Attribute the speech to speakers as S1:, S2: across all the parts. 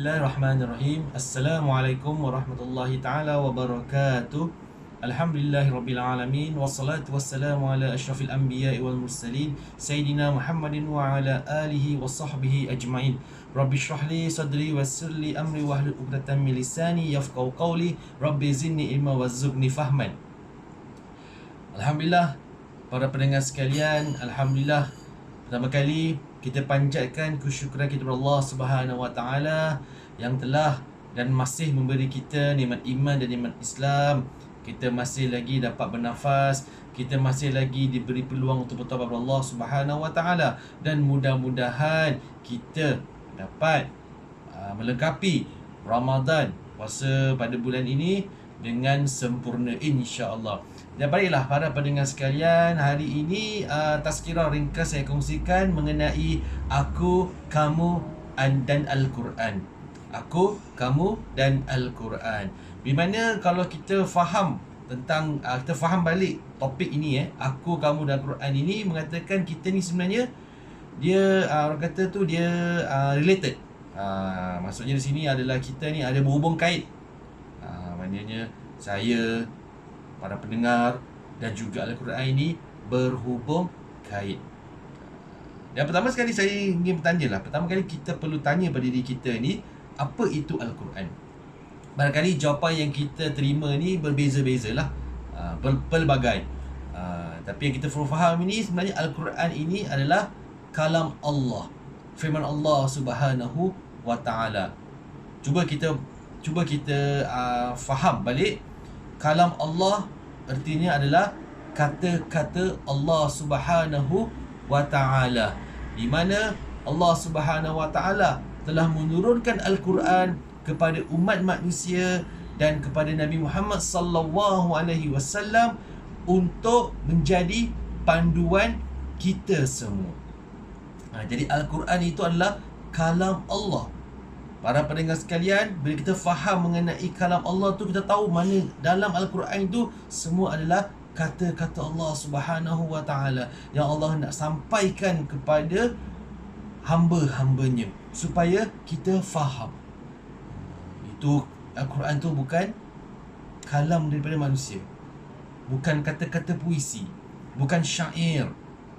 S1: Bismillahirrahmanirrahim. Assalamualaikum warahmatullahi taala wabarakatuh. Alhamdulillahirabbil alamin wassalatu wassalamu ala asyrafil anbiya'i wal mursalin sayyidina Muhammadin wa ala alihi wa sahbihi ajmain. Rabbi shrah li sadri wassir li amri wahlul 'uqdatam min lisani yafqahu qawli. Rabbi zidni ilma warzuqni fahman. Alhamdulillah para pendengar sekalian, alhamdulillah pertama kali kita panjatkan kesyukuran kita kepada Allah Subhanahu Wa Taala yang telah dan masih memberi kita nikmat iman dan nikmat Islam. Kita masih lagi dapat bernafas, kita masih lagi diberi peluang untuk bertaubat kepada Allah Subhanahu Wa Taala, dan mudah-mudahan kita dapat melengkapi Ramadan, puasa pada bulan ini dengan sempurna insya-Allah. Dan baiklah para pendengar sekalian, hari ini tazkirah ringkas saya kongsikan mengenai aku, kamu dan Al-Quran. Aku, kamu dan Al-Quran. Di mana kalau kita faham tentang kita faham balik topik ini, aku, kamu dan Al-Quran ini mengatakan kita ni sebenarnya dia orang kata tu dia related. Maksudnya di sini adalah kita ni ada berhubung kait. Maknanya saya, para pendengar dan juga Al-Quran ini berhubung kait. Dan pertama sekali saya ingin bertanya lah, pertama kali kita perlu tanya pada diri kita ni, apa itu Al-Quran? Barangkali jawapan yang kita terima ni berbeza-beza lah, pelbagai. Tapi yang kita perlu faham ini sebenarnya Al-Quran ini adalah kalam Allah, firman Allah Subhanahu Wa Taala. Cuba kita faham balik. Kalam Allah artinya adalah kata-kata Allah Subhanahu Wa Taala, di mana Allah Subhanahu Wa Taala telah menurunkan Al-Quran kepada umat manusia dan kepada Nabi Muhammad sallallahu alaihi wasallam untuk menjadi panduan kita semua. Jadi Al-Quran itu adalah kalam Allah. Para pendengar sekalian, bila kita faham mengenai kalam Allah tu, kita tahu mana dalam Al-Quran itu semua adalah kata-kata Allah Subhanahu Wa Taala yang Allah nak sampaikan kepada hamba-hambanya supaya kita faham. Itu Al-Quran tu bukan kalam daripada manusia, bukan kata-kata puisi, bukan syair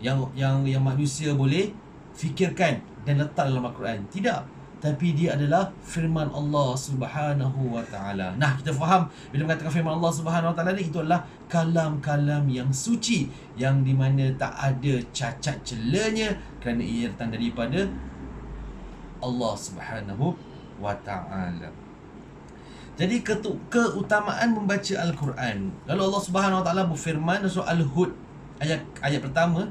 S1: yang manusia boleh fikirkan dan letak dalam Al-Quran. Tidak. Tapi dia adalah firman Allah Subhanahu Wa Taala. Nah, kita faham bila mengatakan firman Allah Subhanahu Wa Taala ni, itu adalah kalam-kalam yang suci, yang di mana tak ada cacat celanya, kerana ia datang daripada Allah Subhanahu Wa Taala. Jadi keutamaan membaca Al-Quran. Lalu Allah Subhanahu Wa Taala berfirman dalam surah Al-Hud ayat pertama,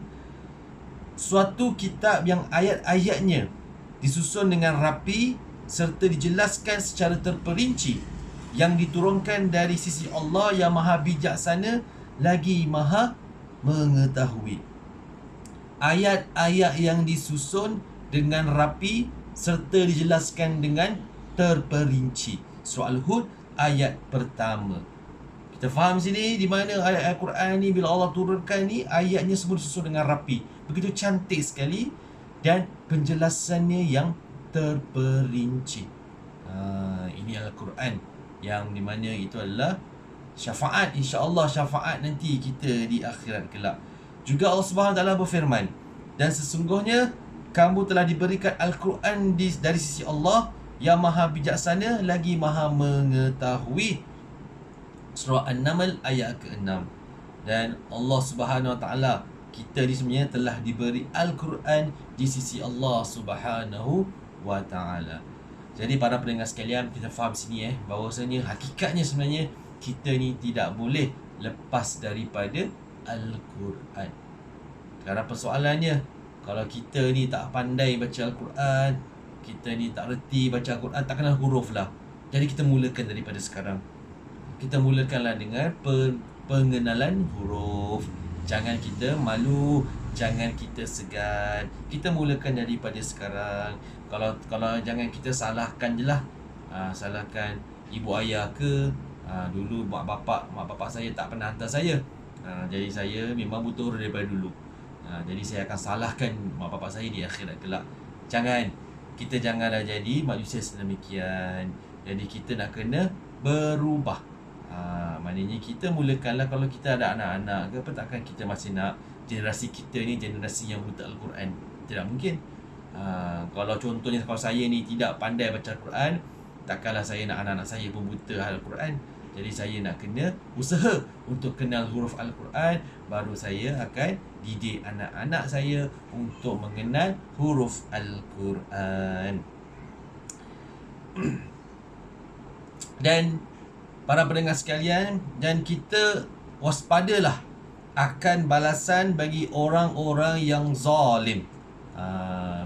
S1: suatu kitab yang ayat-ayatnya disusun dengan rapi serta dijelaskan secara terperinci, yang diturunkan dari sisi Allah yang Maha Bijaksana lagi Maha Mengetahui. Ayat-ayat yang disusun dengan rapi serta dijelaskan dengan terperinci. Surah Al-Hud ayat pertama. Kita faham sini di mana ayat Al-Quran ni bila Allah turunkan ni, ayatnya semua disusun dengan rapi, begitu cantik sekali, dan penjelasannya yang terperinci. Ini Al-Quran yang di mana itu adalah syafaat, insya-Allah syafaat nanti kita di akhirat kelak. Juga Allah Subhanahu Taala berfirman, dan sesungguhnya kamu telah diberikan Al-Quran dari sisi Allah yang Maha Bijaksana lagi Maha Mengetahui. Surah An-Naml ayat ke-6. Dan Allah Subhanahu Taala, kita ni sebenarnya telah diberi Al-Quran di sisi Allah Subhanahu Wa Taala. Jadi para pendengar sekalian, kita faham sini bahawasanya hakikatnya sebenarnya kita ni tidak boleh lepas daripada Al-Quran. Sekarang persoalannya, kalau kita ni tak pandai baca Al-Quran, kita ni tak reti baca Al-Quran, tak kenal huruf lah. Jadi kita mulakan daripada sekarang. Kita mulakanlah dengan pengenalan huruf. Jangan kita malu, jangan kita segan. Kita mulakan daripada sekarang. Kalau jangan kita salahkan je lah. Salahkan ibu ayah ke. Dulu mak bapak saya tak pernah hantar saya. Jadi saya memang butuh huruf daripada dulu. Jadi saya akan salahkan mak bapak saya di akhirat kelak. Jangan. kita janganlah jadi manusia sedemikian. Jadi kita nak kena berubah. Maknanya kita mulakanlah, kalau kita ada anak-anak ke apa, takkan kita masih nak generasi kita ni generasi yang buta Al-Quran. Tidak mungkin. Kalau contohnya kalau saya ni tidak pandai baca Al-Quran, takkanlah saya nak anak-anak saya pun buta Al-Quran. Jadi saya nak kena usaha untuk kenal huruf Al-Quran, baru saya akan didik anak-anak saya untuk mengenal huruf Al-Quran. Dan para pendengar sekalian, dan kita waspadalah akan balasan bagi orang-orang yang zalim.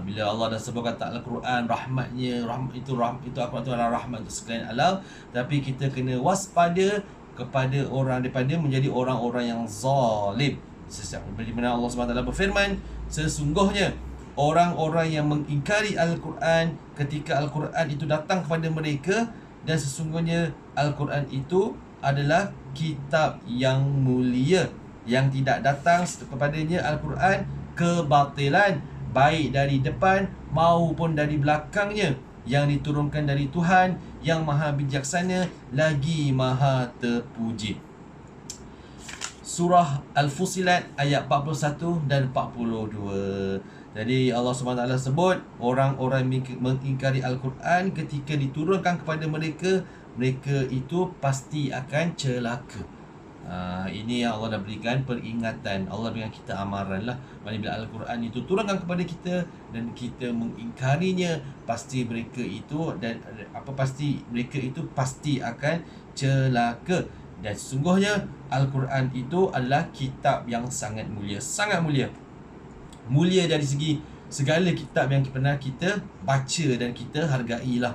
S1: Bila Allah dah sebut kata Al-Quran, rahmatnya, itu Al-Quran itu adalah rahmat untuk sekalian alam. Tapi kita kena waspada kepada orang daripada menjadi orang-orang yang zalim. Seperti mana Allah SWT berfirman, sesungguhnya orang-orang yang mengingkari Al-Quran ketika Al-Quran itu datang kepada mereka, dan sesungguhnya Al-Quran itu adalah kitab yang mulia, yang tidak datang kepadanya Al-Quran kebatilan, baik dari depan maupun dari belakangnya, yang diturunkan dari Tuhan yang maha bijaksana lagi maha terpuji. Surah Al-Fusilat ayat 41 dan 42. Jadi Allah SWT sebut orang-orang mengingkari Al-Quran ketika diturunkan kepada mereka, mereka itu pasti akan celaka. Ini yang Allah dah berikan peringatan. Allah berikan kita amaran lah. Maksudnya bila Al-Quran itu turunkan kepada kita dan kita mengingkarinya, pasti mereka itu pasti akan celaka. Dan sesungguhnya Al-Quran itu adalah kitab yang sangat mulia. Sangat mulia. Mulia dari segi segala kitab yang pernah kita baca dan kita hargailah.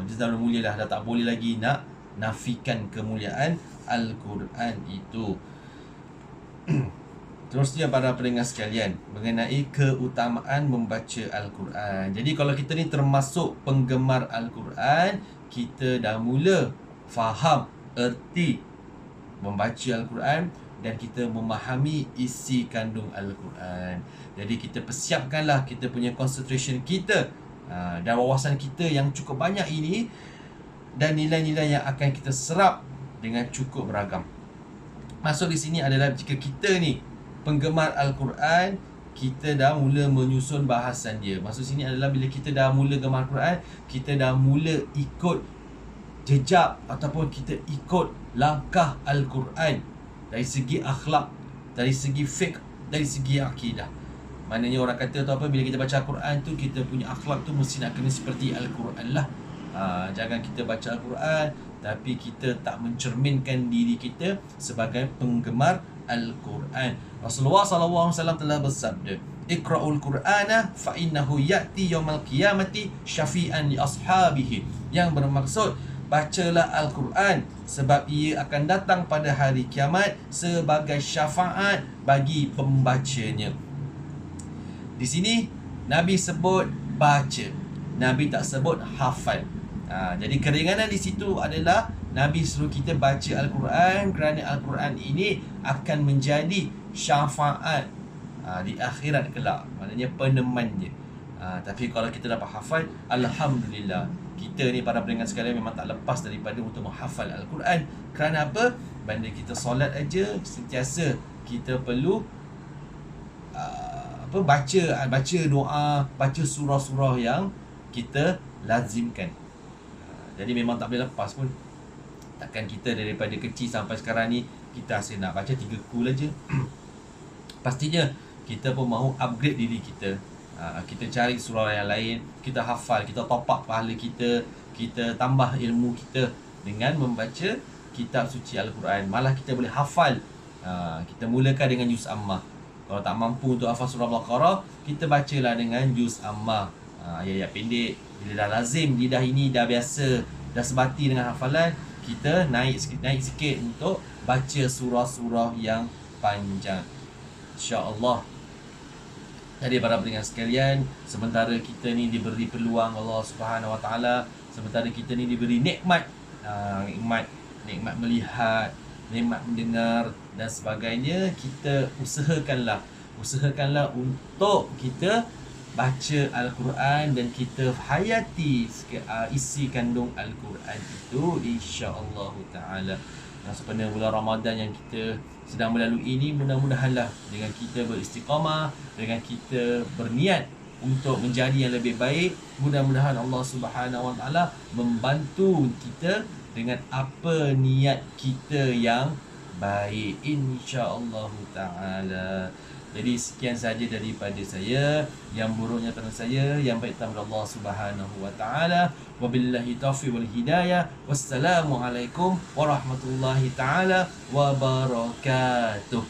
S1: Dia dah mulia dah tak boleh lagi nak nafikan kemuliaan Al-Quran itu. Terusnya para pendengar sekalian, mengenai keutamaan membaca Al-Quran. Jadi kalau kita ni termasuk penggemar Al-Quran, kita dah mula faham erti membaca Al-Quran dan kita memahami isi kandung Al-Quran. Jadi kita persiapkanlah kita punya concentration kita dan wawasan kita yang cukup banyak ini, dan nilai-nilai yang akan kita serap dengan cukup beragam. Maksud di sini adalah jika kita ni penggemar Al-Quran, kita dah mula menyusun bahasan dia. Maksud sini adalah bila kita dah mula gemar Al-Quran, kita dah mula ikut jejak ataupun kita ikut langkah Al-Quran dari segi akhlak, dari segi fiqh, dari segi akidah. Maknanya orang kata tu apa, bila kita baca Al-Quran tu, kita punya akhlak tu mesti nak kena seperti Al-Quran lah. Jangan kita baca Al-Quran tapi kita tak mencerminkan diri kita sebagai penggemar Al-Quran. Rasulullah SAW telah bersabda, Iqra'ul Qur'ana fa innahu ya'ti yawmal qiyamati syafi'an li ashabihi. Yang bermaksud, bacalah Al-Quran sebab ia akan datang pada hari kiamat sebagai syafaat bagi pembacanya. Di sini Nabi sebut baca, Nabi tak sebut hafal. Jadi keringanan di situ adalah Nabi suruh kita baca Al-Quran kerana Al-Quran ini akan menjadi syafaat di akhirat kelak. Maknanya penemannya. Tapi kalau kita dapat hafal, Alhamdulillah. Kita ni para pendengar sekalian memang tak lepas daripada untuk menghafal Al-Quran. Kerana apa? Bandar kita solat aja, sentiasa kita perlu baca doa, baca surah-surah yang kita lazimkan. Jadi memang tak boleh lepas pun. Takkan kita daripada kecil sampai sekarang ni kita asyik nak baca 3 kul aja. Pastinya kita pun mahu upgrade diri kita. Kita cari surah yang lain, kita hafal, kita top up pahala kita, kita tambah ilmu kita dengan membaca kitab suci Al-Quran. Malah kita boleh hafal. Kita mulakan dengan juz ammah. Kalau tak mampu untuk hafal surah Al-Baqarah, kita bacalah dengan juz ammah. Ayat-ayat pendek. Bila dah lazim, lidah ini dah biasa, dah sebati dengan hafalan, kita naik sikit untuk baca surah-surah yang panjang, insya-Allah. Jadi para pendengar sekalian, sementara kita ni diberi peluang Allah Subhanahu Wa Taala, sementara kita ni diberi nikmat melihat, nikmat mendengar dan sebagainya, kita usahakanlah untuk kita baca Al-Quran dan kita hayati isi kandung Al-Quran itu, insya-Allah taala. Sempena bulan Ramadan yang kita sedang melalui ini, mudah-mudahanlah dengan kita beristiqamah, dengan kita berniat untuk menjadi yang lebih baik, mudah-mudahan Allah Subhanahu Wa Taala membantu kita dengan apa niat kita yang baik, insya-Allah taala. Jadi sekian saja daripada saya. Yang buruknya tangan saya, yang baik tangan Allah Subhanahu Wa Taala. Wabillahi taufiq wal hidayah. Wassalamualaikum warahmatullahi taala wabarakatuh.